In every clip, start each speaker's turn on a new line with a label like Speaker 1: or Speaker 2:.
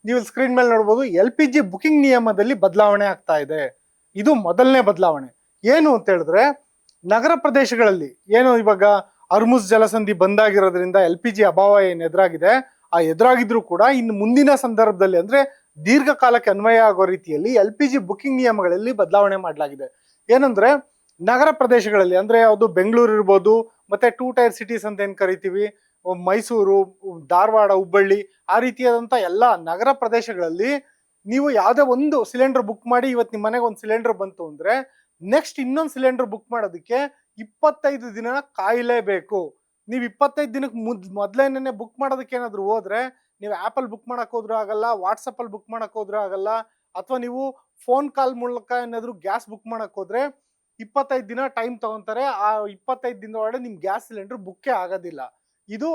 Speaker 1: ನೀವು ಸ್ಕ್ರೀನ್ ಮೇಲೆ ನೋಡಬಹುದು LPG ಬುಕಿಂಗ್ ನಿಯಮದಲ್ಲಿ ಬದಲಾವಣೆ ಆಗ್ತಾ ಇದೆ. ಇದು ಮೊದಲನೇ ಬದಲಾವಣೆ. ಏನು ಅಂತ ಹೇಳಿದ್ರೆ ನಗರ ಪ್ರದೇಶಗಳಲ್ಲಿ ಏನು ಇವಾಗ ಅರ್ಮುಸ್ ಜಲಸಂಧಿ ಬಂದಾಗಿರೋದ್ರಿಂದ LPG ಅಭಾವ ಏನು ಎದುರಾಗಿದೆ, ಆ ಎದುರಾಗಿದ್ರು ಕೂಡ ಇನ್ನು ಮುಂದಿನ ಸಂದರ್ಭದಲ್ಲಿ ಅಂದ್ರೆ ದೀರ್ಘಕಾಲಕ್ಕೆ ಅನ್ವಯ ಆಗೋ ರೀತಿಯಲ್ಲಿ LPG ಬುಕಿಂಗ್ ನಿಯಮಗಳಲ್ಲಿ ಬದಲಾವಣೆ ಮಾಡಲಾಗಿದೆ. ಏನಂದ್ರೆ ನಗರ ಪ್ರದೇಶಗಳಲ್ಲಿ ಅಂದ್ರೆ ಯಾವುದು ಬೆಂಗಳೂರು ಇರ್ಬೋದು, ಮತ್ತೆ 2 ಟೈರ್ ಸಿಟೀಸ್ ಅಂತ ಏನ್ ಕರಿತೀವಿ, ಮೈಸೂರು, ಧಾರವಾಡ, ಹುಬ್ಬಳ್ಳಿ, ಆ ರೀತಿಯಾದಂತ ಎಲ್ಲಾ ನಗರ ಪ್ರದೇಶಗಳಲ್ಲಿ ನೀವು ಯಾವುದೇ ಒಂದು ಸಿಲಿಂಡರ್ ಬುಕ್ ಮಾಡಿ ಇವತ್ತು ನಿಮ್ಮ ಮನೆಗೆ ಒಂದು ಸಿಲಿಂಡರ್ ಬಂತು ಅಂದ್ರೆ ನೆಕ್ಸ್ಟ್ ಇನ್ನೊಂದು ಸಿಲಿಂಡರ್ ಬುಕ್ ಮಾಡೋದಕ್ಕೆ 25 ದಿನ ಕಾಯಲೇಬೇಕು. ನೀವು 25 ದಿನಕ್ಕೆ ಮೊದಲೇನೆ ಬುಕ್ ಮಾಡೋದಕ್ಕೆ ಏನಾದ್ರು ಹೋದ್ರೆ, ನೀವು ಆಪಲ್ ಬುಕ್ ಮಾಡಕ್ ಹೋದ್ರೂ ಆಗಲ್ಲ, ವಾಟ್ಸಪ್ ಅಲ್ಲಿ ಬುಕ್ ಮಾಡಕ್ ಹೋದ್ರೂ ಆಗಲ್ಲ, ಅಥವಾ ನೀವು ಫೋನ್ ಕಾಲ್ ಮೂಲಕ ಏನಾದ್ರು ಗ್ಯಾಸ್ ಬುಕ್ ಮಾಡಕ್ ಹೋದ್ರೆ 25 ದಿನ ಟೈಮ್ ತಗೊಂತಾರೆ. ಆ 25 ದಿನದ ಒಳಗಡೆ ನಿಮ್ ಗ್ಯಾಸ್ ಸಿಲಿಂಡರ್ ಬುಕ್ಕೇ ಆಗೋದಿಲ್ಲ. ಇದು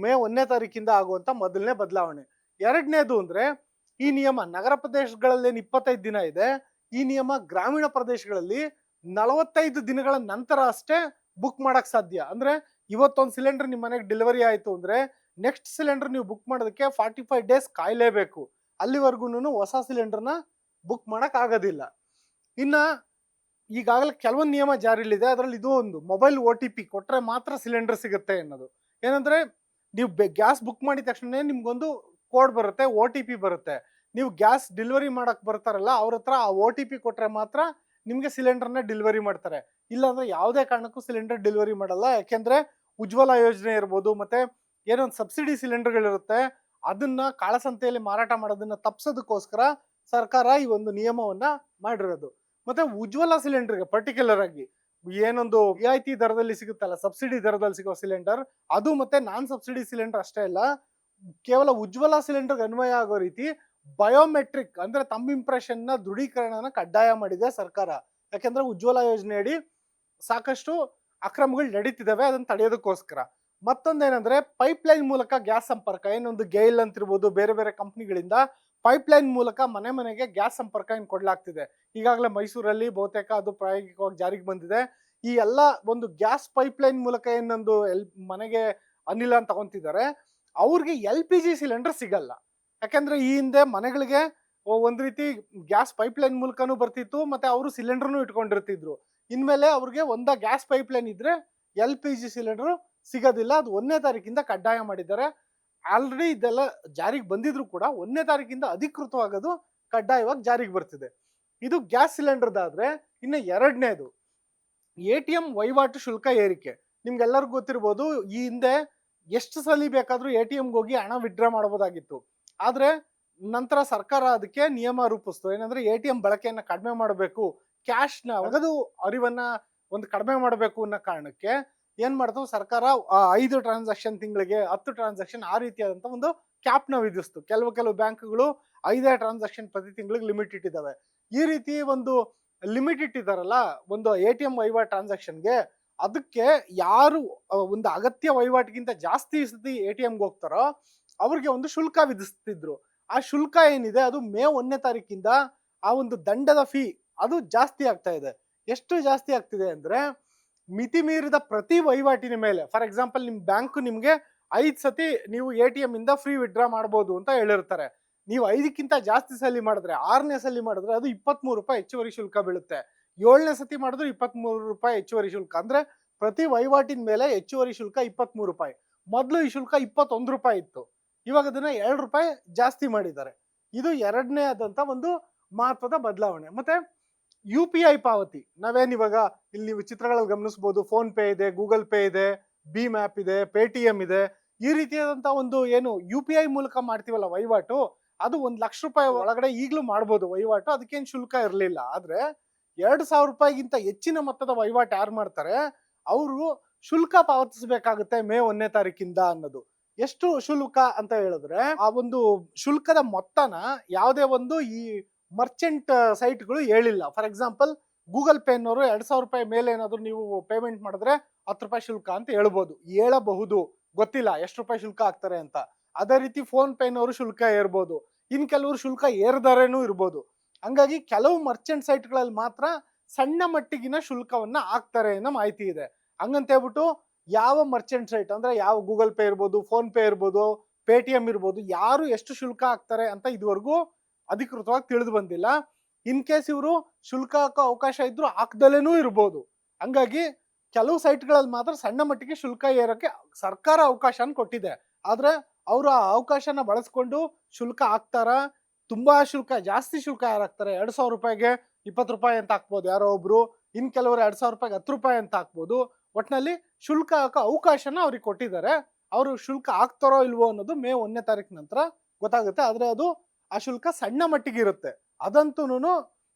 Speaker 1: ಮೇ 1ನೇ ತಾರೀಕಿಂದ ಆಗುವಂತ ಮೊದಲನೇ ಬದಲಾವಣೆ. ಎರಡನೇದು ಅಂದ್ರೆ ಈ ನಿಯಮ ನಗರ ಪ್ರದೇಶಗಳಲ್ಲಿ 25 ದಿನ ಇದೆ, ಈ ನಿಯಮ ಗ್ರಾಮೀಣ ಪ್ರದೇಶಗಳಲ್ಲಿ 45 ದಿನಗಳ ನಂತರ ಅಷ್ಟೇ ಬುಕ್ ಮಾಡಕ್ ಸಾಧ್ಯ. ಅಂದ್ರೆ ಇವತ್ತೊಂದು ಸಿಲಿಂಡರ್ ನಿಮ್ಮ ಮನೆಗೆ ಡೆಲಿವರಿ ಆಯ್ತು ಅಂದ್ರೆ ನೆಕ್ಸ್ಟ್ ಸಿಲಿಂಡರ್ ನೀವು ಬುಕ್ ಮಾಡೋದಕ್ಕೆ 45 ಡೇಸ್ ಕಾಯಲೇಬೇಕು. ಅಲ್ಲಿವರೆಗೂ ಹೊಸ ಸಿಲಿಂಡರ್ನ ಬುಕ್ ಮಾಡಕ್ ಆಗೋದಿಲ್ಲ. ಇನ್ನ ಈಗಾಗಲೇ ಕೆಲವೊಂದು ನಿಯಮ ಜಾರಿಲಿದೆ, ಅದರಲ್ಲಿ ಇದು ಒಂದು ಮೊಬೈಲ್ OTP ಕೊಟ್ರೆ ಮಾತ್ರ ಸಿಲಿಂಡರ್ ಸಿಗುತ್ತೆ ಅನ್ನೋದು. ಏನಂದ್ರೆ ನೀವು ಗ್ಯಾಸ್ ಬುಕ್ ಮಾಡಿದ ತಕ್ಷಣ ನಿಮ್ಗೊಂದು ಕೋಡ್ ಬರುತ್ತೆ, OTP ಬರುತ್ತೆ. ನೀವು ಗ್ಯಾಸ್ ಡೆಲಿವರಿ ಮಾಡಕ್ ಬರ್ತಾರಲ್ಲ ಅವ್ರ ಹತ್ರ ಆ OTP ಕೊಟ್ರೆ ಮಾತ್ರ ನಿಮ್ಗೆ ಸಿಲಿಂಡರ್ನ ಡೆಲಿವರಿ ಮಾಡ್ತಾರೆ. ಇಲ್ಲಾಂದ್ರೆ ಯಾವುದೇ ಕಾರಣಕ್ಕೂ ಸಿಲಿಂಡರ್ ಡೆಲಿವರಿ ಮಾಡಲ್ಲ. ಯಾಕೆಂದ್ರೆ ಉಜ್ವಲ ಯೋಜನೆ ಇರ್ಬೋದು, ಮತ್ತೆ ಏನೊಂದು ಸಬ್ಸಿಡಿ ಸಿಲಿಂಡರ್ಗಳಿರುತ್ತೆ, ಅದನ್ನ ಕಾಳಸಂತೆಯಲ್ಲಿ ಮಾರಾಟ ಮಾಡೋದನ್ನ ತಪ್ಸೋದಕ್ಕೋಸ್ಕರ ಸರ್ಕಾರ ಈ ಒಂದು ನಿಯಮವನ್ನ ಮಾಡಿರೋದು. ಮತ್ತೆ ಉಜ್ವಲ ಸಿಲಿಂಡರ್ಗೆ ಪರ್ಟಿಕ್ಯುಲರ್ ಆಗಿ ಏನೊಂದು ರಿಯಾಯಿತಿ ದರದಲ್ಲಿ ಸಿಗುತ್ತಲ್ಲ, ಸಬ್ಸಿಡಿ ದರದಲ್ಲಿ ಸಿಗೋ ಸಿಲಿಂಡರ್, ಅದು ಮತ್ತೆ ನಾನ್ ಸಬ್ಸಿಡಿ ಸಿಲಿಂಡರ್ ಅಷ್ಟೇ ಅಲ್ಲ, ಕೇವಲ ಉಜ್ವಲ ಸಿಲಿಂಡರ್ ಅನ್ವಯ ಆಗೋ ರೀತಿ ಬಯೋಮೆಟ್ರಿಕ್ ಅಂದ್ರೆ ತಮ್ಮ ಇಂಪ್ರೆಷನ್ ನ ದೃಢೀಕರಣನ ಕಡ್ಡಾಯ ಮಾಡಿದೆ ಸರ್ಕಾರ. ಯಾಕಂದ್ರೆ ಉಜ್ವಲ ಯೋಜನೆಯಡಿ ಸಾಕಷ್ಟು ಅಕ್ರಮಗಳು ನಡೀತಿದಾವೆ, ಅದನ್ನ ತಡೆಯೋದಕ್ಕೋಸ್ಕರ. ಮತ್ತೊಂದೇನಂದ್ರೆ ಪೈಪ್ಲೈನ್ ಮೂಲಕ ಗ್ಯಾಸ್ ಸಂಪರ್ಕ, ಏನೊಂದು ಗೈಲ್ ಅಂತಿರ್ಬೋದು, ಬೇರೆ ಬೇರೆ ಕಂಪ್ನಿಗಳಿಂದ ಪೈಪ್ಲೈನ್ ಮೂಲಕ ಮನೆ ಮನೆಗೆ ಗ್ಯಾಸ್ ಸಂಪರ್ಕ ಏನು ಕೊಡ್ಲಾಗ್ತಿದೆ. ಈಗಾಗಲೇ ಮೈಸೂರಲ್ಲಿ ಬಹುತೇಕ ಅದು ಪ್ರಾಯೋಗಿಕವಾಗಿ ಜಾರಿಗೆ ಬಂದಿದೆ. ಈ ಎಲ್ಲ ಒಂದು ಗ್ಯಾಸ್ ಪೈಪ್ಲೈನ್ ಮೂಲಕ ಏನೊಂದು ಮನೆಗೆ ಅನಿಲ ತಗೊಂತಿದ್ದಾರೆ, ಅವ್ರಿಗೆ LPG ಸಿಲಿಂಡರ್ ಸಿಗಲ್ಲ. ಯಾಕಂದ್ರೆ ಈ ಹಿಂದೆ ಮನೆಗಳಿಗೆ ಒಂದ್ ರೀತಿ ಗ್ಯಾಸ್ ಪೈಪ್ಲೈನ್ ಮೂಲಕನೂ ಬರ್ತಿತ್ತು, ಮತ್ತೆ ಅವರು ಸಿಲಿಂಡರ್ನು ಇಟ್ಕೊಂಡಿರ್ತಿದ್ರು. ಇನ್ಮೇಲೆ ಅವ್ರಿಗೆ ಒಂದ ಗ್ಯಾಸ್ ಪೈಪ್ಲೈನ್ ಇದ್ರೆ LPG ಸಿಲಿಂಡರ್ ಸಿಗೋದಿಲ್ಲ. ಅದು 1ನೇ ತಾರೀಕಿಂದ ಕಡ್ಡಾಯ ಮಾಡಿದ್ದಾರೆ. ಆಲ್ರೆಡಿ ಇದೆಲ್ಲ ಜಾರಿಗೆ ಬಂದಿದ್ರು ಕೂಡ 1ನೇ ತಾರೀಕಿಂದ ಅಧಿಕೃತವಾಗೋದು ಕಡ್ಡಾಯವಾಗಿ ಜಾರಿಗೆ ಬರ್ತಿದೆ. ಇದು ಗ್ಯಾಸ್ ಸಿಲಿಂಡರ್ದಾದ್ರೆ. ಇನ್ನು ಎರಡನೇದು ATM ವಹಿವಾಟು ಶುಲ್ಕ ಏರಿಕೆ. ನಿಮ್ಗೆಲ್ಲರಿಗೂ ಗೊತ್ತಿರ್ಬೋದು, ಈ ಹಿಂದೆ ಎಷ್ಟು ಸಲ ಬೇಕಾದ್ರೂ ATMಗೆ ಹೋಗಿ ಹಣ ವಿಡ್ರಾ ಮಾಡಬಹುದಾಗಿತ್ತು. ಆದ್ರೆ ನಂತರ ಸರ್ಕಾರ ಅದಕ್ಕೆ ನಿಯಮ ರೂಪಿಸ್ತು. ಏನಂದ್ರೆ ATM ಬಳಕೆಯನ್ನ ಕಡಿಮೆ ಮಾಡಬೇಕು, ಕ್ಯಾಶ್ ನ ನಗದು ಅರಿವನ್ನ ಒಂದು ಕಡಿಮೆ ಮಾಡಬೇಕು ಅನ್ನೋ ಕಾರಣಕ್ಕೆ ಏನ್ ಮಾಡ್ತು ಸರ್ಕಾರ, 5 ಟ್ರಾನ್ಸಾಕ್ಷನ್ ತಿಂಗಳಿಗೆ, 10 ಟ್ರಾನ್ಸಾಕ್ಷನ್, ಆ ರೀತಿಯಾದಂತ ಒಂದು ಕ್ಯಾಪ್ ನ ವಿಧಿಸ್ತು. ಕೆಲವು ಬ್ಯಾಂಕ್ಗಳು 5 ಟ್ರಾನ್ಸಾಕ್ಷನ್ ಪ್ರತಿ ತಿಂಗಳಿಗೆ ಲಿಮಿಟ್ ಇಟ್ಟಿದ್ದಾವೆ. ಈ ರೀತಿ ಒಂದು ಲಿಮಿಟ್ ಇಟ್ಟಿದಾರಲ್ಲ ಒಂದು ATM ವಹಿವಾಟು ಟ್ರಾನ್ಸಾಕ್ಷನ್ಗೆ, ಅದಕ್ಕೆ ಯಾರು ಒಂದು ಅಗತ್ಯ ವಹಿವಾಟಿಗಿಂತ ಜಾಸ್ತಿ ಸತಿ ATMಗೆ ಹೋಗ್ತಾರೋ ಅವ್ರಿಗೆ ಒಂದು ಶುಲ್ಕ ವಿಧಿಸ್ತಿದ್ರು. ಆ ಶುಲ್ಕ ಏನಿದೆ ಅದು ಮೇ 1ನೇ ತಾರೀಕಿಂದ ಆ ಒಂದು ದಂಡದ ಫೀ ಅದು ಜಾಸ್ತಿ ಆಗ್ತಾ ಇದೆ. ಎಷ್ಟು ಜಾಸ್ತಿ ಆಗ್ತಿದೆ ಅಂದ್ರೆ, ಮಿತಿ ಮೀರಿದ ಪ್ರತಿ ವಹಿವಾಟಿನ ಮೇಲೆ, ಫಾರ್ ಎಕ್ಸಾಂಪಲ್ ನಿಮ್ ಬ್ಯಾಂಕ್ ನಿಮ್ಗೆ 5 ಸತಿ ನೀವು ATM ಇಂದ ಫ್ರೀ ವಿಡ್ರಾ ಮಾಡಬಹುದು ಅಂತ ಹೇಳಿರ್ತಾರೆ. ನೀವು 5ಕ್ಕಿಂತ ಜಾಸ್ತಿ ಸಲ ಮಾಡಿದ್ರೆ, 6ನೇ ಸಲ ಮಾಡಿದ್ರೆ ಅದು 23 ರೂಪಾಯಿ ಹೆಚ್ಚುವರಿ ಶುಲ್ಕ ಬೀಳುತ್ತೆ. 7ನೇ ಸತಿ ಮಾಡಿದ್ರೆ 23 ರೂಪಾಯಿ ಹೆಚ್ಚುವರಿ ಶುಲ್ಕ. ಅಂದ್ರೆ ಪ್ರತಿ ವಹಿವಾಟಿನ ಮೇಲೆ ಹೆಚ್ಚುವರಿ ಶುಲ್ಕ 23 ರೂಪಾಯಿ. ಮೊದಲು ಈ ಶುಲ್ಕ 21 ರೂಪಾಯಿ ಇತ್ತು, ಇವಾಗ ಅದನ್ನ 2 ರೂಪಾಯಿ ಜಾಸ್ತಿ ಮಾಡಿದ್ದಾರೆ. ಇದು ಎರಡನೇ ಆದಂತ ಒಂದು ಮಹತ್ವದ ಬದಲಾವಣೆ. ಮತ್ತೆ UPI ಪಾವತಿ, ನಾವೇನ್ ಇವಾಗ ಇಲ್ಲಿ ನೀವು ಚಿತ್ರಗಳಲ್ಲಿ ಗಮನಿಸಬಹುದು, ಫೋನ್ ಪೇ ಇದೆ, ಗೂಗಲ್ ಪೇ ಇದೆ, ಭೀಮ್ ಆಪ್ ಇದೆ, ಪೇಟಿಎಂ ಇದೆ. ಈ ರೀತಿಯಾದಂತ ಒಂದು ಏನು UPI ಮೂಲಕ ಮಾಡ್ತೀವಲ್ಲ ವಹಿವಾಟು, ಅದು 1 ಲಕ್ಷ ರೂಪಾಯಿ ಒಳಗಡೆ ಈಗಲೂ ಮಾಡ್ಬೋದು ವಹಿವಾಟು, ಅದಕ್ಕೇನು ಶುಲ್ಕ ಇರಲಿಲ್ಲ. ಆದ್ರೆ 2,000 ರೂಪಾಯಿಗಿಂತ ಹೆಚ್ಚಿನ ಮೊತ್ತದ ವಹಿವಾಟು ಯಾರು ಮಾಡ್ತಾರೆ ಅವರು ಶುಲ್ಕ ಪಾವತಿಸಬೇಕಾಗುತ್ತೆ ಮೇ 1ನೇ ತಾರೀಕಿಂದ ಅನ್ನೋದು. ಎಷ್ಟು ಶುಲ್ಕ ಅಂತ ಹೇಳಿದ್ರೆ, ಆ ಒಂದು ಶುಲ್ಕದ ಮೊತ್ತನ ಯಾವುದೇ ಒಂದು ಈ ಮರ್ಚೆಂಟ್ ಸೈಟ್ಗಳು ಹೇಳಿಲ್ಲ. ಫಾರ್ ಎಕ್ಸಾಂಪಲ್ ಗೂಗಲ್ ಪೇನವರು 2,000 ರೂಪಾಯಿ ಮೇಲೆ ಏನಾದ್ರು ನೀವು ಪೇಮೆಂಟ್ ಮಾಡಿದ್ರೆ 10 ರೂಪಾಯಿ ಶುಲ್ಕ ಅಂತ ಹೇಳಬಹುದು, ಗೊತ್ತಿಲ್ಲ ಎಷ್ಟು ರೂಪಾಯಿ ಶುಲ್ಕ ಹಾಕ್ತಾರೆ ಅಂತ. ಅದೇ ರೀತಿ ಫೋನ್ ಪೇನವರು ಶುಲ್ಕ ಏರ್ಬೋದು, ಇನ್ ಕೆಲವರು ಶುಲ್ಕ ಏರ್ದಾರೇನೂ ಇರ್ಬೋದು. ಹಂಗಾಗಿ ಕೆಲವು ಮರ್ಚೆಂಟ್ ಸೈಟ್ಗಳಲ್ಲಿ ಮಾತ್ರ ಸಣ್ಣ ಮಟ್ಟಿಗಿನ ಶುಲ್ಕವನ್ನ ಹಾಕ್ತಾರೆ ಅನ್ನೋ ಮಾಹಿತಿ ಇದೆ. ಹಂಗಂತ ಹೇಳ್ಬಿಟ್ಟು ಯಾವ ಮರ್ಚೆಂಟ್ ಸೈಟ್ ಅಂದ್ರೆ ಯಾವ ಗೂಗಲ್ ಪೇ ಇರ್ಬೋದು, ಫೋನ್ ಪೇ ಇರ್ಬೋದು, ಪೇಟಿಎಂ ಇರ್ಬೋದು, ಯಾರು ಎಷ್ಟು ಶುಲ್ಕ ಹಾಕ್ತಾರೆ ಅಂತ ಇದುವರೆಗೂ ಅಧಿಕೃತವಾಗಿ ತಿಳಿದು ಬಂದಿಲ್ಲ. ಇನ್ ಕೇಸ್ ಇವರು ಶುಲ್ಕ ಹಾಕೋ ಅವಕಾಶ ಇದ್ರು ಹಾಕ್ದಲೇನೂ ಇರ್ಬೋದು. ಹಂಗಾಗಿ ಕೆಲವು ಸೈಟ್ಗಳಲ್ಲಿ ಮಾತ್ರ ಸಣ್ಣ ಮಟ್ಟಿಗೆ ಶುಲ್ಕ ಏರಕ್ಕೆ ಸರ್ಕಾರ ಅವಕಾಶನ ಕೊಟ್ಟಿದೆ. ಆದ್ರೆ ಅವರು ಆ ಅವಕಾಶನ ಬಳಸ್ಕೊಂಡು ಶುಲ್ಕ ಹಾಕ್ತಾರ? ತುಂಬಾ ಶುಲ್ಕ, ಜಾಸ್ತಿ ಶುಲ್ಕ ಯಾರು ಹಾಕ್ತಾರೆ? 2,000 ರೂಪಾಯಿಗೆ 20 ರೂಪಾಯಿ ಅಂತ ಹಾಕ್ಬೋದು ಯಾರೋ ಒಬ್ರು, ಇನ್ ಕೆಲವರು 2,000 ರೂಪಾಯಿಗೆ 10 ರೂಪಾಯಿ ಅಂತ ಹಾಕ್ಬೋದು. ಒಟ್ನಲ್ಲಿ ಶುಲ್ಕ ಹಾಕೋ ಅವಕಾಶನ ಅವ್ರಿಗೆ ಕೊಟ್ಟಿದ್ದಾರೆ. ಅವರು ಶುಲ್ಕ ಹಾಕ್ತಾರೋ ಇಲ್ವೋ ಅನ್ನೋದು ಮೇ 1ನೇ ತಾರೀಕು ನಂತರ ಗೊತ್ತಾಗುತ್ತೆ. ಆದ್ರೆ ಅದು ಆ ಶುಲ್ಕ ಸಣ್ಣ ಮಟ್ಟಿಗೆ ಇರುತ್ತೆ, ಅದಂತೂನು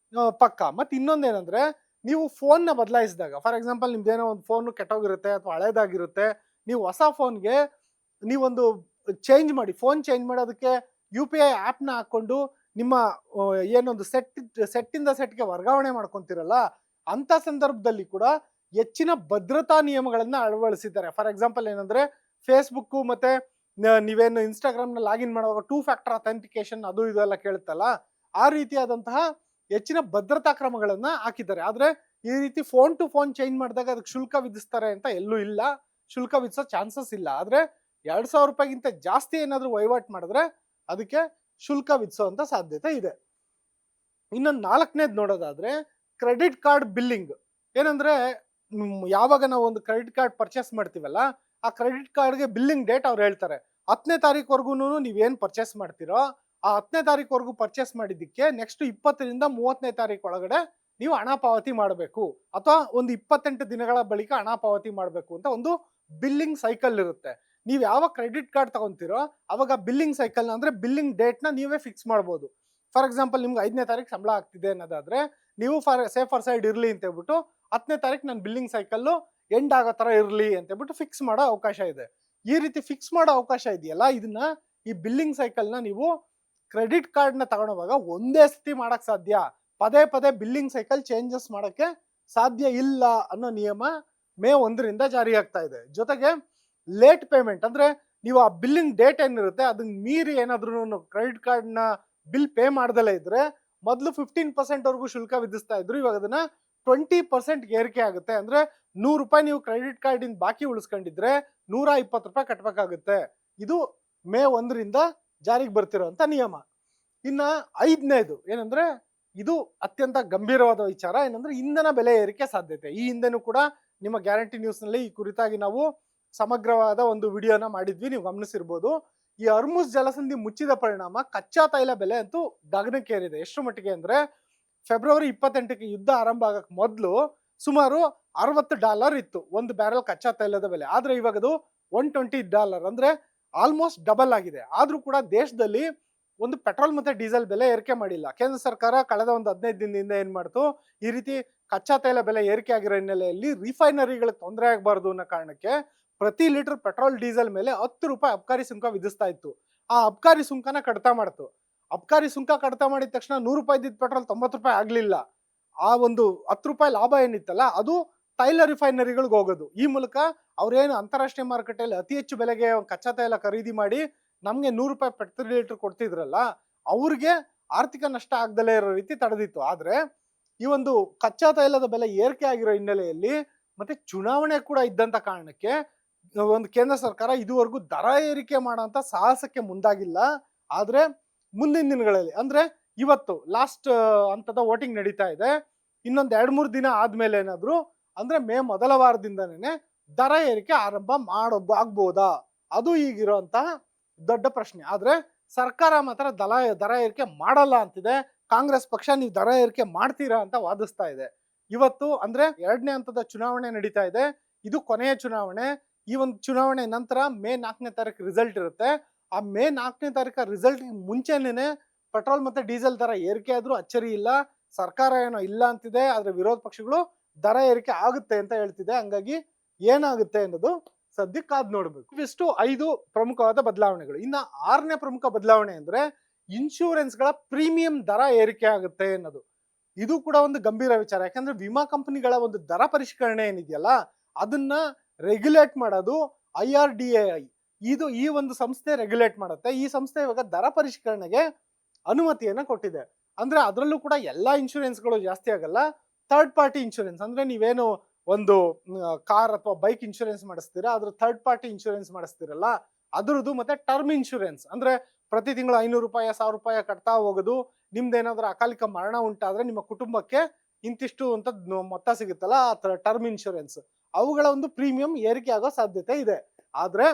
Speaker 1: ಪಕ್ಕ. ಮತ್ತೆ ಇನ್ನೊಂದೇನಂದ್ರೆ, ನೀವು ಫೋನ್ ನ ಬದಲಾಯಿಸಿದಾಗ, ಫಾರ್ ಎಕ್ಸಾಂಪಲ್ ನಿಮ್ದೇನೋ ಒಂದು ಫೋನ್ ಕೆಟ್ಟೋಗಿರುತ್ತೆ ಅಥವಾ ಹಳೇದಾಗಿರುತ್ತೆ, ನೀವು ಹೊಸ ಫೋನ್ಗೆ ನೀವೊಂದು ಚೇಂಜ್ ಮಾಡಿ, ಫೋನ್ ಚೇಂಜ್ ಮಾಡೋದಕ್ಕೆ UPI ಆ್ಯಪ್ನ ಹಾಕೊಂಡು ನಿಮ್ಮ ಏನೊಂದು ಸೆಟ್ಟಿಂದ ಸೆಟ್ಗೆ ವರ್ಗಾವಣೆ ಮಾಡ್ಕೊತಿರಲ್ಲ, ಅಂತ ಸಂದರ್ಭದಲ್ಲಿ ಕೂಡ ಹೆಚ್ಚಿನ ಭದ್ರತಾ ನಿಯಮಗಳನ್ನ ಅಳವಡಿಸಿದ್ದಾರೆ. ಫಾರ್ ಎಕ್ಸಾಂಪಲ್ ಏನಂದ್ರೆ, ಫೇಸ್ಬುಕ್ ಮತ್ತೆ ನೀವೇನು ಇನ್ಸ್ಟಾಗ್ರಾಮ್ನ ಲಾಗಿನ್ ಮಾಡುವಾಗ 2 ಫ್ಯಾಕ್ಟರ್ ಅಥೆಂಟಿಕೇಶನ್ ಅದು ಇದೆಲ್ಲ ಕೇಳುತ್ತಲ್ಲ, ಆ ರೀತಿಯಾದಂತಹ ಹೆಚ್ಚಿನ ಭದ್ರತಾ ಕ್ರಮಗಳನ್ನ ಹಾಕಿದ್ದಾರೆ. ಆದ್ರೆ ಈ ರೀತಿ ಫೋನ್ ಟು ಫೋನ್ ಚೇಂಜ್ ಮಾಡಿದಾಗ ಅದಕ್ಕೆ ಶುಲ್ಕ ವಿಧಿಸ್ತಾರೆ ಅಂತ ಎಲ್ಲೂ ಇಲ್ಲ, ಶುಲ್ಕ ವಿಧಿಸೋ ಚಾನ್ಸಸ್ ಇಲ್ಲ. ಆದ್ರೆ 2,000 ರೂಪಾಯಿಗಿಂತ ಜಾಸ್ತಿ ಏನಾದ್ರು ವಹಿವಾಟು ಮಾಡಿದ್ರೆ ಅದಕ್ಕೆ ಶುಲ್ಕ ವಿಧಿಸುವಂತ ಸಾಧ್ಯತೆ ಇದೆ. ಇನ್ನೊಂದು 4ನೇದು ನೋಡೋದಾದ್ರೆ, ಕ್ರೆಡಿಟ್ ಕಾರ್ಡ್ ಬಿಲ್ಲಿಂಗ್. ಏನಂದ್ರೆ, ಯಾವಾಗ ನಾವು ಒಂದು ಕ್ರೆಡಿಟ್ ಕಾರ್ಡ್ ಪರ್ಚೇಸ್ ಮಾಡ್ತೀವಲ್ಲ, ಆ ಕ್ರೆಡಿಟ್ ಕಾರ್ಡ್ಗೆ ಬಿಲ್ಲಿಂಗ್ ಡೇಟ್ ಅವ್ರು ಹೇಳ್ತಾರೆ. 10ನೇ ತಾರೀಕುವರೆಗೂ ನೀವೇನು ಪರ್ಚೇಸ್ ಮಾಡ್ತೀರೋ ಆ 10ನೇ ತಾರೀಕುವರೆಗೂ ಪರ್ಚೇಸ್ ಮಾಡಿದ್ದಕ್ಕೆ ನೆಕ್ಸ್ಟ್ 20ರಿಂದ 30ನೇ ತಾರೀಕು ಒಳಗಡೆ ನೀವು ಹಣ ಪಾವತಿ ಮಾಡಬೇಕು, ಅಥವಾ ಒಂದು 28 ದಿನಗಳ ಬಳಿಕ ಹಣ ಪಾವತಿ ಮಾಡಬೇಕು ಅಂತ ಒಂದು ಬಿಲ್ಲಿಂಗ್ ಸೈಕಲ್ ಇರುತ್ತೆ. ನೀವು ಯಾವ ಕ್ರೆಡಿಟ್ ಕಾರ್ಡ್ ತಗೊಂತೀರೋ ಅವಾಗ ಬಿಲ್ಲಿಂಗ್ ಸೈಕಲ್ ಅಂದ್ರೆ ಬಿಲ್ಲಿಂಗ್ ಡೇಟ್ ನ ನೀವೇ ಫಿಕ್ಸ್ ಮಾಡ್ಬೋದು. ಫಾರ್ ಎಕ್ಸಾಂಪಲ್, ನಿಮ್ಗೆ 5ನೇ ತಾರೀಕು ಸಂಬಳ ಆಗ್ತಿದೆ ಅನ್ನೋದಾದ್ರೆ, ನೀವು ಸೇಫರ್ ಸೈಡ್ ಇರ್ಲಿ ಅಂತ ಹೇಳ್ಬಿಟ್ಟು 10ನೇ ತಾರೀಕು ನನ್ನ ಬಿಲ್ಲಿಂಗ್ ಸೈಕಲ್ ಎಂಡ್ ಆಗೋ ತರ ಇರ್ಲಿ ಅಂತ ಹೇಳ್ಬಿಟ್ಟು ಫಿಕ್ಸ್ ಮಾಡೋ ಅವಕಾಶ ಇದೆ. ಈ ರೀತಿ ಫಿಕ್ಸ್ ಮಾಡೋ ಅವಕಾಶ ಇದೆಯಲ್ಲ, ಇದನ್ನ ಈ ಬಿಲ್ಲಿಂಗ್ ಸೈಕಲ್ ನ ನೀವು ಕ್ರೆಡಿಟ್ ಕಾರ್ಡ್ ನ ತಗೊಳುವಾಗ ಒಂದೇ ಸತಿ ಮಾಡಕ್ ಸಾಧ್ಯ, ಪದೇ ಪದೇ ಬಿಲ್ಲಿಂಗ್ ಸೈಕಲ್ ಚೇಂಜಸ್ ಮಾಡಕ್ಕೆ ಸಾಧ್ಯ ಇಲ್ಲ ಅನ್ನೋ ನಿಯಮ ಮೇ 1ರಿಂದ ಜಾರಿ ಆಗ್ತಾ ಇದೆ. ಜೊತೆಗೆ ಲೇಟ್ ಪೇಮೆಂಟ್ ಅಂದ್ರೆ, ನೀವು ಆ ಬಿಲ್ಲಿಂಗ್ ಡೇಟ್ ಏನಿರುತ್ತೆ ಅದನ್ನ ಮೀರಿ ಏನಾದ್ರೂ ಕ್ರೆಡಿಟ್ ಕಾರ್ಡ್ ನ ಬಿಲ್ ಪೇ ಮಾಡ್ದಲೇ ಇದ್ರೆ, ಮೊದಲು 15% ವರೆಗೂ ಶುಲ್ಕ ವಿಧಿಸ್ತಾ ಇದ್ರು, ಇವಾಗ ಅದನ್ನ 20% ಏರಿಕೆ ಆಗುತ್ತೆ. ಅಂದ್ರೆ 100 ರೂಪಾಯಿ ನೀವು ಕ್ರೆಡಿಟ್ ಕಾರ್ಡ್ ಇಂದ ಬಾಕಿ ಉಳಿಸ್ಕೊಂಡಿದ್ರೆ 120 ರೂಪಾಯಿ ಕಟ್ಬೇಕಾಗುತ್ತೆ. ಇದು ಮೇ 1ರಿಂದ ಜಾರಿಗೆ ಬರ್ತಿರೋಂಥ ನಿಯಮ. ಇನ್ನ 5ನೇದು ಏನಂದ್ರೆ, ಇದು ಅತ್ಯಂತ ಗಂಭೀರವಾದ ವಿಚಾರ. ಏನಂದ್ರೆ, ಇಂಧನ ಬೆಲೆ ಏರಿಕೆ ಸಾಧ್ಯತೆ. ಈ ಹಿಂದೆನೂ ಕೂಡ ನಿಮ್ಮ ಗ್ಯಾರಂಟಿ ನ್ಯೂಸ್ ನಲ್ಲಿ ಈ ಕುರಿತಾಗಿ ನಾವು ಸಮಗ್ರವಾದ ಒಂದು ವಿಡಿಯೋನ ಮಾಡಿದ್ವಿ, ನೀವು ಗಮನಿಸಿರ್ಬೋದು. ಈ ಹರ್ಮುಜ್ ಜಲಸಂಧಿ ಮುಚ್ಚಿದ ಪರಿಣಾಮ ಕಚ್ಚಾ ತೈಲ ಬೆಲೆ ಅಂತೂ ಗಗನಕ್ಕೇರಿದೆ. ಎಷ್ಟು ಮಟ್ಟಿಗೆ ಅಂದ್ರೆ, ಫೆಬ್ರವರಿ 28ಕ್ಕೆ ಯುದ್ಧ ಆರಂಭ ಆಗಕ್ಕೆ ಮೊದಲು ಸುಮಾರು $60 ಇತ್ತು ಒಂದು ಬ್ಯಾರೆಲ್ ಕಚ್ಚಾ ತೈಲದ ಬೆಲೆ. ಆದ್ರೆ ಇವಾಗ ಅದು $120, ಅಂದ್ರೆ ಆಲ್ಮೋಸ್ಟ್ ಡಬಲ್ ಆಗಿದೆ. ಆದ್ರೂ ಕೂಡ ದೇಶದಲ್ಲಿ ಒಂದು ಪೆಟ್ರೋಲ್ ಮತ್ತೆ ಡೀಸೆಲ್ ಬೆಲೆ ಏರಿಕೆ ಮಾಡಿಲ್ಲ. ಕೇಂದ್ರ ಸರ್ಕಾರ ಕಳೆದ ಒಂದು 15 ದಿನದಿಂದ ಏನ್ ಮಾಡ್ತು, ಈ ರೀತಿ ಕಚ್ಚಾ ತೈಲ ಬೆಲೆ ಏರಿಕೆ ಆಗಿರೋ ಹಿನ್ನೆಲೆಯಲ್ಲಿ ರಿಫೈನರಿಗಳಿಗೆ ತೊಂದರೆ ಆಗಬಾರ್ದು ಅನ್ನೋ ಕಾರಣಕ್ಕೆ ಪ್ರತಿ ಲೀಟರ್ ಪೆಟ್ರೋಲ್ ಡೀಸೆಲ್ ಮೇಲೆ 10 ರೂಪಾಯಿ ಅಬ್ಕಾರಿ ಸುಂಕ ವಿಧಿಸ್ತಾ ಇತ್ತು. ಆ ಅಬ್ಕಾರಿ ಸುಂಕನ ಕಡಿತ ಮಾಡ್ತು. ಅಬ್ಕಾರಿ ಸುಂಕ ಕಡಿತ ಮಾಡಿದ ತಕ್ಷಣ 100 ರೂಪಾಯಿ ಇದ್ದಿದ್ದ ಪೆಟ್ರೋಲ್ 90 ರೂಪಾಯಿ ಆಗ್ಲಿಲ್ಲ. ಆ ಒಂದು 10 ರೂಪಾಯಿ ಲಾಭ ಏನಿತ್ತಲ್ಲ ಅದು ತೈಲ ರಿಫೈನರಿಗಳಿಗೆ ಹೋಗೋದು. ಈ ಮೂಲಕ ಅವ್ರೇನು ಅಂತಾರಾಷ್ಟ್ರೀಯ ಮಾರುಕಟ್ಟೆಯಲ್ಲಿ ಅತಿ ಹೆಚ್ಚು ಬೆಲೆಗೆ ಕಚ್ಚಾ ತೈಲ ಖರೀದಿ ಮಾಡಿ ನಮ್ಗೆ 100 ರೂಪಾಯಿ ಪ್ರತಿ ಲೀಟರ್ ಕೊಡ್ತಿದ್ರಲ್ಲ, ಅವ್ರಿಗೆ ಆರ್ಥಿಕ ನಷ್ಟ ಆಗದಲ್ಲೇ ಇರೋ ರೀತಿ ತಡೆದಿತ್ತು. ಆದ್ರೆ ಈ ಒಂದು ಕಚ್ಚಾ ತೈಲದ ಬೆಲೆ ಏರಿಕೆ ಆಗಿರೋ ಹಿನ್ನೆಲೆಯಲ್ಲಿ ಮತ್ತೆ ಚುನಾವಣೆ ಕೂಡ ಇದ್ದಂತ ಕಾರಣಕ್ಕೆ ಒಂದು ಕೇಂದ್ರ ಸರ್ಕಾರ ಇದುವರೆಗೂ ದರ ಏರಿಕೆ ಮಾಡೋಂಥ ಸಾಹಸಕ್ಕೆ ಮುಂದಾಗಿಲ್ಲ. ಆದ್ರೆ ಮುಂದಿನ ದಿನಗಳಲ್ಲಿ, ಅಂದ್ರೆ ಇವತ್ತು ಲಾಸ್ಟ್ ಹಂತದ ವೋಟಿಂಗ್ ನಡೀತಾ ಇದೆ, ಇನ್ನೊಂದು 2-3 ದಿನ ಆದ್ಮೇಲೆ ಏನಾದ್ರು ಅಂದ್ರೆ ಮೇ ಮೊದಲ ವಾರದಿಂದನೇ ದರ ಏರಿಕೆ ಆರಂಭ ಆಗ್ಬೋದಾ, ಅದು ಈಗಿರುವಂತಹ ದೊಡ್ಡ ಪ್ರಶ್ನೆ. ಆದ್ರೆ ಸರ್ಕಾರ ಮಾತ್ರ ದರ ಏರಿಕೆ ಮಾಡಲ್ಲ ಅಂತಿದೆ. ಕಾಂಗ್ರೆಸ್ ಪಕ್ಷ ನೀವು ದರ ಏರಿಕೆ ಮಾಡ್ತೀರಾ ಅಂತ ವಾದಿಸ್ತಾ ಇದೆ. ಇವತ್ತು ಅಂದ್ರೆ 2ನೇ ಹಂತದ ಚುನಾವಣೆ ನಡೀತಾ ಇದೆ, ಇದು ಕೊನೆಯ ಚುನಾವಣೆ. ಈ ಒಂದು ಚುನಾವಣೆ ನಂತರ ಮೇ 4ನೇ ತಾರೀಕು ರಿಸಲ್ಟ್ ಇರುತ್ತೆ. ಆ ಮೇ 4ನೇ ತಾರೀಕು ರಿಸಲ್ಟ್ ಮುಂಚೆನೇ ಪೆಟ್ರೋಲ್ ಮತ್ತೆ ಡೀಸೆಲ್ ದರ ಏರಿಕೆ ಆದ್ರೂ ಅಚ್ಚರಿ ಇಲ್ಲ. ಸರ್ಕಾರ ಏನೋ ಇಲ್ಲ ಅಂತಿದೆ, ಆದ್ರೆ ವಿರೋಧ ಪಕ್ಷಗಳು ದರ ಏರಿಕೆ ಆಗುತ್ತೆ ಅಂತ ಹೇಳ್ತಿದೆ. ಹಂಗಾಗಿ ಏನಾಗುತ್ತೆ ಅನ್ನೋದು ಸದ್ಯಕ್ಕೆ ಕಾದ್ ನೋಡ್ಬೇಕು. ಇಷ್ಟು 5 ಪ್ರಮುಖವಾದ ಬದಲಾವಣೆಗಳು. ಇನ್ನ 6ನೇ ಪ್ರಮುಖ ಬದಲಾವಣೆ ಅಂದ್ರೆ ಇನ್ಶೂರೆನ್ಸ್ ಗಳ ಪ್ರೀಮಿಯಂ ದರ ಏರಿಕೆ ಆಗುತ್ತೆ ಅನ್ನೋದು. ಇದು ಕೂಡ ಒಂದು ಗಂಭೀರ ವಿಚಾರ. ಯಾಕಂದ್ರೆ ವಿಮಾ ಕಂಪನಿಗಳ ಒಂದು ದರ ಪರಿಷ್ಕರಣೆ ಏನಿದೆಯಲ್ಲ ಅದನ್ನ ರೆಗ್ಯುಲೇಟ್ ಮಾಡೋದು IRDAI. ಈ ಒಂದು ಸಂಸ್ಥೆ ರೆಗ್ಯುಲೇಟ್ ಮಾಡುತ್ತೆ. ಈ ಸಂಸ್ಥೆ ಇವಾಗ ದರ ಪರಿಷ್ಕರಣೆಗೆ ಅನುಮತಿಯನ್ನ ಕೊಟ್ಟಿದೆ. ಅಂದ್ರೆ ಅದರಲ್ಲೂ ಕೂಡ ಎಲ್ಲಾ ಇನ್ಶೂರೆನ್ಸ್ಗಳು ಜಾಸ್ತಿ ಆಗಲ್ಲ. ಥರ್ಡ್ ಪಾರ್ಟಿ ಇನ್ಶೂರೆನ್ಸ್ ಅಂದ್ರೆ ನೀವೇನು ಒಂದು ಕಾರ್ ಅಥವಾ ಬೈಕ್ ಇನ್ಶೂರೆನ್ಸ್ ಮಾಡಿಸ್ತೀರಾ, ಅದ್ರ ಥರ್ಡ್ ಪಾರ್ಟಿ ಇನ್ಶೂರೆನ್ಸ್ ಮಾಡಿಸ್ತೀರಲ್ಲ, ಅದ್ರದ್ದು, ಮತ್ತೆ ಟರ್ಮ್ ಇನ್ಶೂರೆನ್ಸ್ ಅಂದ್ರೆ ಪ್ರತಿ ತಿಂಗಳು 500 ರೂಪಾಯಿ 1000 ರೂಪಾಯಿ ಕಟ್ತಾ ಹೋಗೋದು. ನಿಮ್ದೇನಾದ್ರೂ ಅಕಾಲಿಕ ಮರಣ ಉಂಟಾದ್ರೆ ನಿಮ್ಮ ಕುಟುಂಬಕ್ಕೆ ಇಂತಿಷ್ಟು ಅಂತ ಮೊತ್ತ ಸಿಗುತ್ತಲ್ಲ, ಆ ತರ ಟರ್ಮ್ ಇನ್ಶೂರೆನ್ಸ್, ಅವುಗಳ ಒಂದು ಪ್ರೀಮಿಯಂ ಏರಿಕೆ ಆಗೋ ಸಾಧ್ಯತೆ ಇದೆ. ಆದ್ರೆ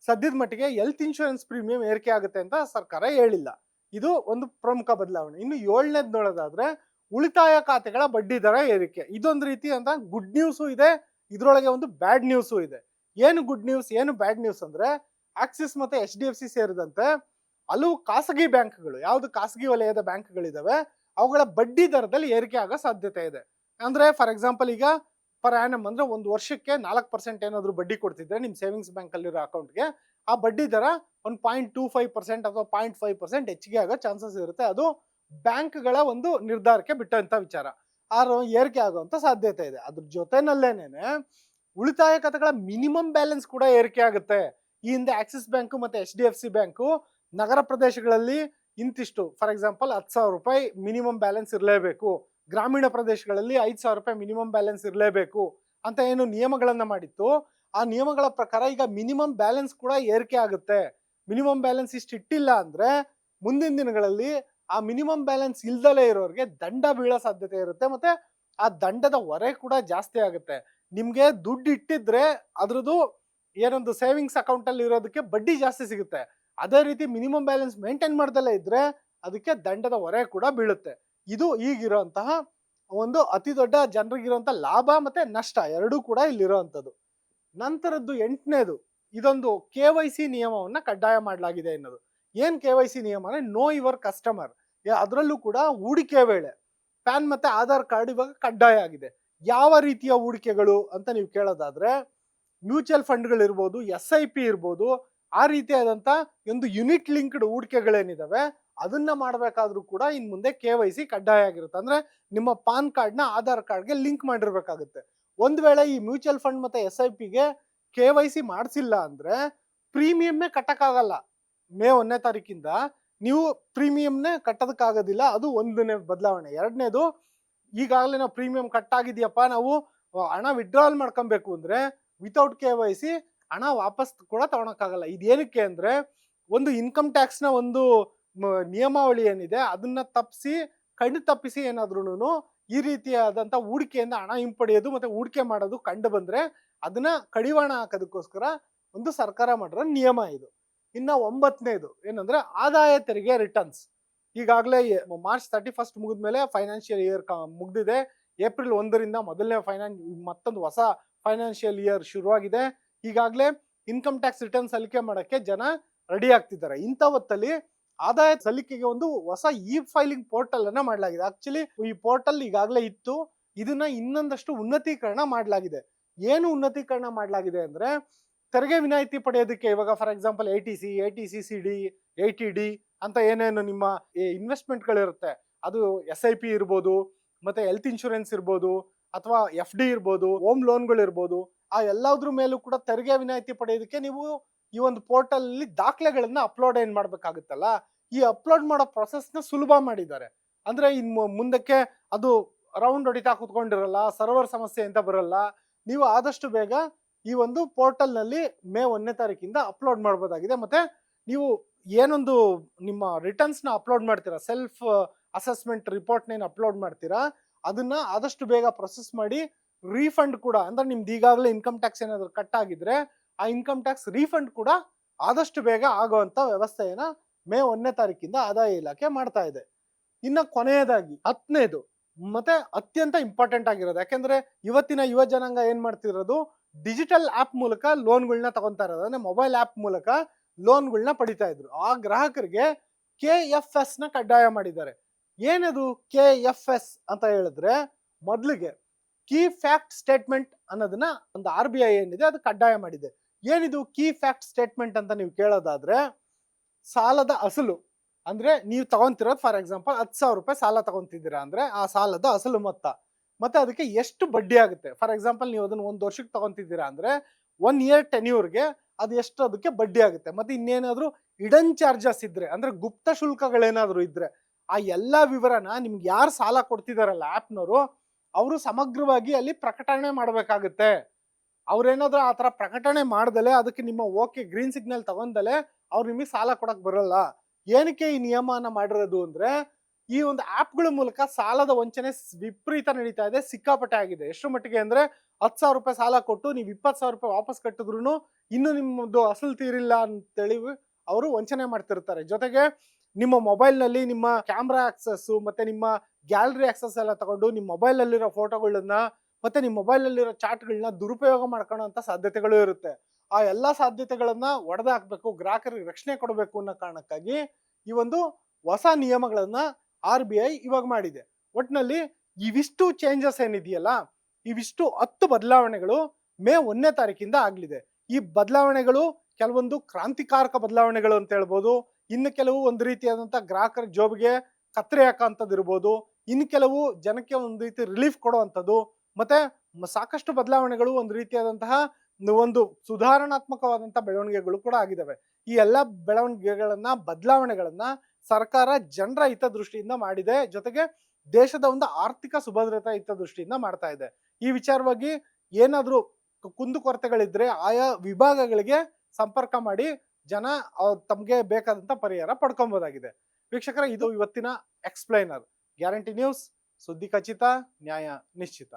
Speaker 1: ಸದ್ಯದ ಮಟ್ಟಿಗೆ ಹೆಲ್ತ್ ಇನ್ಶೂರೆನ್ಸ್ ಪ್ರೀಮಿಯಂ ಏರಿಕೆ ಆಗುತ್ತೆ ಅಂತ ಸರ್ಕಾರ ಹೇಳಿಲ್ಲ. ಇದು ಒಂದು ಪ್ರಮುಖ ಬದಲಾವಣೆ. ಇನ್ನು 7ನೇದ್ ನೋಡೋದಾದ್ರೆ ಉಳಿತಾಯ ಖಾತೆಗಳ ಬಡ್ಡಿ ದರ ಏರಿಕೆ. ಇದೊಂದು ರೀತಿ ಅಂತ ಗುಡ್ ನ್ಯೂಸು ಇದೆ, ಇದ್ರೊಳಗೆ ಒಂದು ಬ್ಯಾಡ್ ನ್ಯೂಸು ಇದೆ. ಏನು ಗುಡ್ ನ್ಯೂಸ್ ಏನು ಬ್ಯಾಡ್ ನ್ಯೂಸ್ ಅಂದ್ರೆ, ಆಕ್ಸಿಸ್ ಮತ್ತೆ HDFC ಸೇರಿದಂತೆ ಹಲವು ಖಾಸಗಿ ಬ್ಯಾಂಕ್ಗಳು, ಯಾವ್ದು ಖಾಸಗಿ ವಲಯದ ಬ್ಯಾಂಕ್ಗಳಿದಾವೆ, ಅವುಗಳ ಬಡ್ಡಿ ದರದಲ್ಲಿ ಏರಿಕೆ ಆಗೋ ಸಾಧ್ಯತೆ ಇದೆ. ಅಂದ್ರೆ ಫಾರ್ ಎಕ್ಸಾಂಪಲ್ ಈಗ ಪರ್ ಆ್ಯನಮ್ ಅಂದ್ರೆ ಒಂದು ವರ್ಷಕ್ಕೆ 4% ಏನಾದ್ರು ಬಡ್ಡಿ ಕೊಡ್ತಿದ್ರೆ ನಿಮ್ ಸೇವಿಂಗ್ಸ್ ಬ್ಯಾಂಕ್ ಅಲ್ಲಿರೋ ಅಕೌಂಟ್ಗೆ, ಆ ಬಡ್ಡಿ ದರ ಒಂದು 0.25% ಅಥವಾ 0.5% ಹೆಚ್ಚಿಗೆ ಆಗೋ ಚಾನ್ಸಸ್ ಇರುತ್ತೆ. ಅದು ಬ್ಯಾಂಕ್ಗಳ ಒಂದು ನಿರ್ಧಾರಕ್ಕೆ ಬಿಟ್ಟಂತ ವಿಚಾರ. ಏರಿಕೆ ಆಗುವಂತ ಸಾಧ್ಯತೆ ಇದೆ. ಅದ್ರ ಜೊತೆನಲ್ಲೇನೆ ಉಳಿತಾಯ ಖಾತೆಗಳ ಮಿನಿಮಮ್ ಬ್ಯಾಲೆನ್ಸ್ ಕೂಡ ಏರಿಕೆ ಆಗುತ್ತೆ. ಈ ಹಿಂದೆ ಆಕ್ಸಿಸ್ ಬ್ಯಾಂಕ್ ಮತ್ತೆ HDFC ಬ್ಯಾಂಕು ನಗರ ಪ್ರದೇಶಗಳಲ್ಲಿ ಇಂತಿಷ್ಟು, ಫಾರ್ ಎಕ್ಸಾಂಪಲ್ 10,000 ರೂಪಾಯಿ ಮಿನಿಮಮ್ ಬ್ಯಾಲೆನ್ಸ್ ಇರಲೇಬೇಕು, ಗ್ರಾಮೀಣ ಪ್ರದೇಶಗಳಲ್ಲಿ 5,000 ರೂಪಾಯಿ ಮಿನಿಮಮ್ ಬ್ಯಾಲೆನ್ಸ್ ಇರಲೇಬೇಕು ಅಂತ ಏನು ನಿಯಮಗಳನ್ನ ಮಾಡಿತ್ತು, ಆ ನಿಯಮಗಳ ಪ್ರಕಾರ ಈಗ ಮಿನಿಮಮ್ ಬ್ಯಾಲೆನ್ಸ್ ಕೂಡ ಏರಿಕೆ ಆಗುತ್ತೆ. ಮಿನಿಮಮ್ ಬ್ಯಾಲೆನ್ಸ್ ಇಷ್ಟು ಇಟ್ಟಿಲ್ಲ ಅಂದ್ರೆ ಮುಂದಿನ ದಿನಗಳಲ್ಲಿ ಆ ಮಿನಿಮಮ್ ಬ್ಯಾಲೆನ್ಸ್ ಇಲ್ದಲೇ ಇರೋರಿಗೆ ದಂಡ ಬೀಳೋ ಸಾಧ್ಯತೆ ಇರುತ್ತೆ. ಮತ್ತೆ ಆ ದಂಡದ ಹೊರೆ ಕೂಡ ಜಾಸ್ತಿ ಆಗುತ್ತೆ. ನಿಮ್ಗೆ ದುಡ್ಡು ಇಟ್ಟಿದ್ರೆ ಅದ್ರದ್ದು ಏನೊಂದು ಸೇವಿಂಗ್ಸ್ ಅಕೌಂಟ್ ಅಲ್ಲಿ ಇರೋದಕ್ಕೆ ಬಡ್ಡಿ ಜಾಸ್ತಿ ಸಿಗುತ್ತೆ. ಅದೇ ರೀತಿ ಮಿನಿಮಮ್ ಬ್ಯಾಲೆನ್ಸ್ ಮೇಂಟೈನ್ ಮಾಡ್ದಲೇ ಇದ್ರೆ ಅದಕ್ಕೆ ದಂಡದ ಹೊರೆ ಕೂಡ ಬೀಳುತ್ತೆ. ಇದು ಈಗಿರುವಂತಹ ಒಂದು ಅತಿ ದೊಡ್ಡ ಜನರಿಗಿರುವಂತ ಲಾಭ ಮತ್ತೆ ನಷ್ಟ ಎರಡೂ ಕೂಡ ಇಲ್ಲಿರುವಂತದ್ದು. ನಂತರದ್ದು 8ನೇದು, ಇದೊಂದು KYC ನಿಯಮವನ್ನ ಕಡ್ಡಾಯ ಮಾಡಲಾಗಿದೆ ಎನ್ನೋದು. ಏನ್ KYC ನಿಯಮ ಅಂದ್ರೆ ನೋ ಯುವರ್ ಕಸ್ಟಮರ್. ಅದರಲ್ಲೂ ಕೂಡ ಹೂಡಿಕೆ ವೇಳೆ ಪ್ಯಾನ್ ಮತ್ತೆ ಆಧಾರ್ ಕಾರ್ಡ್ ಇವಾಗ ಕಡ್ಡಾಯ ಆಗಿದೆ. ಯಾವ ರೀತಿಯ ಹೂಡಿಕೆಗಳು ಅಂತ ನೀವು ಕೇಳೋದಾದ್ರೆ, ಮ್ಯೂಚುವಲ್ ಫಂಡ್ಗಳಿರ್ಬೋದು, SIP ಇರ್ಬೋದು, ಆ ರೀತಿಯಾದಂತ ಒಂದು ಯೂನಿಟ್ ಲಿಂಕ್ಡ್ ಹೂಡಿಕೆಗಳೇನಿದಾವೆ ಅದನ್ನ ಮಾಡಬೇಕಾದ್ರೂ ಕೂಡ ಇನ್ ಮುಂದೆ KYC ಕಡ್ಡಾಯ ಆಗಿರುತ್ತೆ. ಅಂದ್ರೆ ನಿಮ್ಮ ಪಾನ್ ಕಾರ್ಡ್ನ ಆಧಾರ್ ಕಾರ್ಡ್ಗೆ ಲಿಂಕ್ ಮಾಡಿರ್ಬೇಕಾಗುತ್ತೆ. ಒಂದ್ ವೇಳೆ ಈ ಮ್ಯೂಚುವಲ್ ಫಂಡ್ ಮತ್ತೆ SIPಗೆ KYC ಮಾಡಿಸಿಲ್ಲ ಅಂದ್ರೆ ಪ್ರೀಮಿಯಂನೇ ಕಟ್ಟಕ್ಕಾಗಲ್ಲ. ಮೇ 1ನೇ ತಾರೀಕಿಂದ ನೀವು ಪ್ರೀಮಿಯಂನೇ ಕಟ್ಟೋದಕ್ಕಾಗೋದಿಲ್ಲ. ಅದು ಒಂದನೇ ಬದಲಾವಣೆ. 2ನೇದು, ಈಗಾಗಲೇ ನಾವು ಪ್ರೀಮಿಯಂ ಕಟ್ಟಾಗಿದ್ಯಪ್ಪ, ನಾವು ಹಣ ವಿಡ್ರಾಲ್ ಮಾಡ್ಕೊಬೇಕು ಅಂದ್ರೆ ವಿತೌಟ್ KYC ಹಣ ವಾಪಸ್ ಕೂಡ ತಗೊಳಕ್ಕಾಗಲ್ಲ. ಇದೇನಕ್ಕೆ ಅಂದ್ರೆ, ಒಂದು ಇನ್ಕಮ್ ಟ್ಯಾಕ್ಸ್ ನ ಒಂದು ನಿಯಮಾವಳಿ ಏನಿದೆ ಅದನ್ನ ಕಣ್ಣು ತಪ್ಪಿಸಿ ಏನಾದ್ರೂ ಈ ರೀತಿಯಾದಂತ ಹೂಡಿಕೆಯಿಂದ ಹಣ ಹಿಂಪಡೆಯೋದು ಮತ್ತೆ ಹೂಡಿಕೆ ಮಾಡೋದು ಕಂಡು ಬಂದ್ರೆ ಅದನ್ನ ಕಡಿವಾಣ ಹಾಕೋದಕ್ಕೋಸ್ಕರ ಒಂದು ಸರ್ಕಾರ ಮಾಡಿರೋ ನಿಯಮ ಇದು. ಇನ್ನ 9ನೇದು ಏನಂದ್ರೆ ಆದಾಯ ತೆರಿಗೆ ರಿಟರ್ನ್ಸ್. ಈಗಾಗಲೇ ಮಾರ್ಚ್ 31 ಮುಗಿದ್ಮೇಲೆ ಫೈನಾನ್ಷಿಯಲ್ ಇಯರ್ ಮುಗ್ದಿದೆ. ಏಪ್ರಿಲ್ 1ರಿಂದ ಮತ್ತೊಂದು ಹೊಸ ಫೈನಾನ್ಷಿಯಲ್ ಇಯರ್ ಶುರುವಾಗಿದೆ. ಈಗಾಗಲೇ ಇನ್ಕಮ್ ಟ್ಯಾಕ್ಸ್ ರಿಟರ್ನ್ ಸಲ್ಲಿಕೆ ಮಾಡಕ್ಕೆ ಜನ ರೆಡಿ ಆಗ್ತಿದ್ದಾರೆ. ಇಂಥ ಹೊತ್ತಲ್ಲಿ ಆದಾಯ ಸಲ್ಲಿಕೆಗೆ ಒಂದು ಹೊಸ ಫೈಲಿಂಗ್ ಪೋರ್ಟಲ್ ಅನ್ನ ಮಾಡಲಾಗಿದೆ. ಆಕ್ಚುಲಿ ಈ ಪೋರ್ಟಲ್ ಈಗಾಗಲೇ ಇತ್ತು, ಇದನ್ನ ಇನ್ನೊಂದಷ್ಟು ಉನ್ನತೀಕರಣ ಮಾಡಲಾಗಿದೆ. ಏನು ಉನ್ನತೀಕರಣ ಮಾಡಲಾಗಿದೆ ಅಂದ್ರೆ, ತೆರಿಗೆ ವಿನಾಯಿತಿ ಪಡೆಯೋದಕ್ಕೆ ಇವಾಗ ಫಾರ್ ಎಕ್ಸಾಂಪಲ್ ATC-CD, ATD ಅಂತ ಏನೇನು ನಿಮ್ಮ ಇನ್ವೆಸ್ಟ್ಮೆಂಟ್ಗಳಿರುತ್ತೆ, ಅದು SIP ಇರ್ಬೋದು, ಮತ್ತೆ ಹೆಲ್ತ್ ಇನ್ಶೂರೆನ್ಸ್ ಇರ್ಬೋದು, ಅಥವಾ FD ಇರ್ಬೋದು, ಹೋಮ್ ಲೋನ್ಗಳು ಇರ್ಬೋದು, ಆ ಎಲ್ಲದ್ರ ಮೇಲೂ ಕೂಡ ತೆರಿಗೆ ವಿನಾಯಿತಿ ಪಡೆಯೋದಕ್ಕೆ ನೀವು ಈ ಒಂದು ಪೋರ್ಟಲ್ ಅಲ್ಲಿ ದಾಖಲೆಗಳನ್ನ ಅಪ್ಲೋಡ್ ಮಾಡ್ಬೇಕಾಗುತ್ತಲ್ಲ, ಈ ಅಪ್ಲೋಡ್ ಮಾಡೋ ಪ್ರೊಸೆಸ್ನ ಸುಲಭ ಮಾಡಿದ್ದಾರೆ. ಅಂದ್ರೆ ಮುಂದಕ್ಕೆ ಅದು ರೌಂಡ್ ಹೊಡಿತಾ ಕೂತ್ಕೊಂಡಿರಲ್ಲ, ಸರ್ವರ್ ಸಮಸ್ಯೆ ಅಂತ ಬರಲ್ಲ. ನೀವು ಆದಷ್ಟು ಬೇಗ ಈ ಒಂದು ಪೋರ್ಟಲ್ ನಲ್ಲಿ ಮೇ 1ನೇ ತಾರೀಕಿಂದ ಅಪ್ಲೋಡ್ ಮಾಡಬಹುದಾಗಿದೆ. ಮತ್ತೆ ನೀವು ಏನೊಂದು ನಿಮ್ಮ ರಿಟರ್ನ್ಸ್ ನ ಅಪ್ಲೋಡ್ ಮಾಡ್ತೀರಾ, ಸೆಲ್ಫ್ ಅಸೆಸ್ಮೆಂಟ್ ರಿಪೋರ್ಟ್ ನೇನು ಅಪ್ಲೋಡ್ ಮಾಡ್ತೀರಾ, ಅದನ್ನ ಆದಷ್ಟು ಬೇಗ ಪ್ರೊಸೆಸ್ ಮಾಡಿ ರೀಫಂಡ್ ಕೂಡ, ಅಂದ್ರೆ ನಿಮ್ದು ಈಗಾಗಲೇ ಇನ್ಕಮ್ ಟ್ಯಾಕ್ಸ್ ಏನಾದ್ರು ಕಟ್ ಆಗಿದ್ರೆ ಆ ಇನ್ಕಮ್ ಟ್ಯಾಕ್ಸ್ ರೀಫಂಡ್ ಕೂಡ ಆದಷ್ಟು ಬೇಗ ಆಗುವಂತ ವ್ಯವಸ್ಥೆಯನ್ನ ಮೇ 1ನೇ ತಾರೀಕಿಂದ ಆದಾಯ ಇಲಾಖೆ ಮಾಡ್ತಾ ಇದೆ. ಇನ್ನ ಕೊನೆಯದಾಗಿ 10ನೇದು ಮತ್ತೆ ಅತ್ಯಂತ ಇಂಪಾರ್ಟೆಂಟ್ ಆಗಿರೋದು, ಯಾಕೆಂದ್ರೆ ಇವತ್ತಿನ ಯುವ ಜನಾಂಗ ಏನ್ ಮಾಡ್ತಿರೋದು, ಡಿಜಿಟಲ್ ಆಪ್ ಮೂಲಕ ಲೋನ್ಗಳನ್ನ ತಗೊಂತಾ ಇರೋದು. ಅಂದ್ರೆ ಮೊಬೈಲ್ ಆಪ್ ಮೂಲಕ ಲೋನ್ಗಳನ್ನ ಪಡಿತಾ ಇದ್ರು. ಆ ಗ್ರಾಹಕರಿಗೆ KFS ನ ಕಡ್ಡಾಯ ಮಾಡಿದ್ದಾರೆ. ಏನದು KFS ಅಂತ ಹೇಳಿದ್ರೆ, ಮೊದಲಿಗೆ ಕೀ ಫ್ಯಾಕ್ಟ್ ಸ್ಟೇಟ್ಮೆಂಟ್ ಅನ್ನೋದನ್ನ ಒಂದು RBI ಏನಿದೆ ಅದು ಕಡ್ಡಾಯ ಮಾಡಿದೆ. ಏನಿದು ಕೀ ಫ್ಯಾಕ್ಟ್ ಸ್ಟೇಟ್ಮೆಂಟ್ ಅಂತ ನೀವು ಕೇಳೋದಾದ್ರೆ, ಸಾಲದ ಅಸಲು ಅಂದ್ರೆ ನೀವು ತಗೊಂತಿರೋದು ಫಾರ್ ಎಕ್ಸಾಂಪಲ್ 10,000 ರೂಪಾಯಿ ಸಾಲ ತಗೊಂತಿದ್ದೀರಾ ಅಂದ್ರೆ ಆ ಸಾಲದ ಅಸಲು ಮೊತ್ತ, ಮತ್ತೆ ಅದಕ್ಕೆ ಎಷ್ಟು ಬಡ್ಡಿ ಆಗುತ್ತೆ. ಫಾರ್ ಎಕ್ಸಾಂಪಲ್ ನೀವು ಅದನ್ನ 1 ವರ್ಷಕ್ಕೆ ತಗೊಂತಿದ್ದೀರಾ ಅಂದ್ರೆ 1 ಇಯರ್ ಟೆನ್ಯೂರ್ಗೆ ಅದು ಎಷ್ಟು ಅದಕ್ಕೆ ಬಡ್ಡಿ ಆಗುತ್ತೆ. ಮತ್ತೆ ಇನ್ನೇನಾದ್ರೂ ಇಡನ್ ಚಾರ್ಜಸ್ ಇದ್ರೆ, ಅಂದ್ರೆ ಗುಪ್ತ ಶುಲ್ಕಗಳೇನಾದ್ರೂ ಇದ್ರೆ, ಆ ಎಲ್ಲಾ ವಿವರನ ನಿಮ್ಗೆ ಯಾರು ಸಾಲ ಕೊಡ್ತಿದಾರಲ್ಲ ಆಪ್ನವರು, ಅವರು ಸಮಗ್ರವಾಗಿ ಅಲ್ಲಿ ಪ್ರಕಟಣೆ ಮಾಡಬೇಕಾಗುತ್ತೆ. ಅವ್ರೇನಾದ್ರೂ ಆ ತರ ಪ್ರಕಟಣೆ ಮಾಡ್ದಲೆ ಅದಕ್ಕೆ ನಿಮ್ಮ ಓಕೆ ಗ್ರೀನ್ ಸಿಗ್ನಲ್ ತಗೊಂಡಲೆ ಅವ್ರು ನಿಮಗೆ ಸಾಲ ಕೊಡಕ್ ಬರಲ್ಲ. ಏನಕ್ಕೆ ಈ ನಿಯಮನ ಮಾಡಿರೋದು ಅಂದ್ರೆ ಈ ಒಂದು ಆಪ್ಗಳ ಮೂಲಕ ಸಾಲದ ವಂಚನೆ ವಿಪರೀತ ನಡೀತಾ ಇದೆ, ಸಿಕ್ಕಾಪಟ್ಟೆ ಆಗಿದೆ. ಎಷ್ಟು ಮಟ್ಟಿಗೆ ಅಂದ್ರೆ 10,000 ರೂಪಾಯಿ ಸಾಲ ಕೊಟ್ಟು ನೀವು 20,000 ರೂಪಾಯಿ ವಾಪಸ್ ಕಟ್ಟಿದ್ರು ಇನ್ನು ನಿಮ್ಮದು ಅಸಲು ತೀರಿಲ್ಲ ಅಂತೇಳಿ ಅವರು ವಂಚನೆ ಮಾಡ್ತಿರ್ತಾರೆ. ಜೊತೆಗೆ ನಿಮ್ಮ ಮೊಬೈಲ್ ನಲ್ಲಿ ನಿಮ್ಮ ಕ್ಯಾಮ್ರಾ ಆಕ್ಸಸ್ ಮತ್ತೆ ನಿಮ್ಮ ಗ್ಯಾಲರಿ ಆಕ್ಸಸ್ ಎಲ್ಲ ತಗೊಂಡು ನಿಮ್ಮ ಮೊಬೈಲ್ ಅಲ್ಲಿರೋ ಫೋಟೋಗಳನ್ನ ಮತ್ತೆ ನಿಮ್ಮ ಮೊಬೈಲ್ ಅಲ್ಲಿರೋ ಚಾಟ್ಗಳನ್ನ ದುರುಪಯೋಗ ಮಾಡ್ಕೊಳ್ಳೋ ಸಾಧ್ಯತೆಗಳು ಇರುತ್ತೆ. ಆ ಎಲ್ಲಾ ಸಾಧ್ಯತೆಗಳನ್ನ ಒಡೆದಾಕ್ಬೇಕು, ಗ್ರಾಹಕರಿಗೆ ರಕ್ಷಣೆ ಕೊಡಬೇಕು ಅನ್ನೋ ಕಾರಣಕ್ಕಾಗಿ ಈ ಒಂದು ಹೊಸ ನಿಯಮಗಳನ್ನ RBI ಇವಾಗ ಮಾಡಿದೆ. ಒಟ್ನಲ್ಲಿ ಇವಿಷ್ಟು ಚೇಂಜಸ್ ಏನಿದೆಯಲ್ಲ, ಇವಿಷ್ಟು 10 ಬದಲಾವಣೆಗಳು ಮೇ 1ನೇ ತಾರೀಕಿಂದ ಆಗ್ಲಿದೆ. ಈ ಬದಲಾವಣೆಗಳು ಕೆಲವೊಂದು ಕ್ರಾಂತಿಕಾರಕ ಬದಲಾವಣೆಗಳು ಅಂತ ಹೇಳ್ಬೋದು. ಇನ್ನು ಕೆಲವು ಒಂದು ರೀತಿಯಾದಂತ ಗ್ರಾಹಕರ ಜೋಬಿಗೆ ಕತ್ತರಿ ಹಾಕೋಂಥದ್ದು ಇರ್ಬೋದು. ಇನ್ನು ಕೆಲವು ಜನಕ್ಕೆ ಒಂದು ರೀತಿ ರಿಲೀಫ್ ಕೊಡುವಂಥದ್ದು ಮತ್ತೆ ಸಾಕಷ್ಟು ಬದಲಾವಣೆಗಳು ಒಂದು ರೀತಿಯಾದಂತಹ ಒಂದು ಸುಧಾರಣಾತ್ಮಕವಾದಂತಹ ಬೆಳವಣಿಗೆಗಳು ಕೂಡ ಆಗಿದಾವೆ. ಈ ಎಲ್ಲಾ ಬದಲಾವಣೆಗಳನ್ನ ಸರ್ಕಾರ ಜನರ ಹಿತದೃಷ್ಟಿಯಿಂದ ಮಾಡಿದೆ, ಜೊತೆಗೆ ದೇಶದ ಒಂದು ಆರ್ಥಿಕ ಸುಭದ್ರತಾ ಹಿತದೃಷ್ಟಿಯಿಂದ ಮಾಡ್ತಾ ಇದೆ. ಈ ವಿಚಾರವಾಗಿ ಏನಾದ್ರೂ ಕುಂದುಕೊರತೆಗಳಿದ್ರೆ ಆಯಾ ವಿಭಾಗಗಳಿಗೆ ಸಂಪರ್ಕ ಮಾಡಿ ಜನ ತಮಗೆ ಬೇಕಾದಂತ ಪರಿಹಾರ ಪಡ್ಕೊಬಹುದಾಗಿದೆ. ವೀಕ್ಷಕರ, ಇದು ಇವತ್ತಿನ ಎಕ್ಸ್ಪ್ಲೈನರ್. ಗ್ಯಾರಂಟಿ ನ್ಯೂಸ್, ಸುದ್ದಿ ಖಚಿತ, ನ್ಯಾಯ ನಿಶ್ಚಿತ.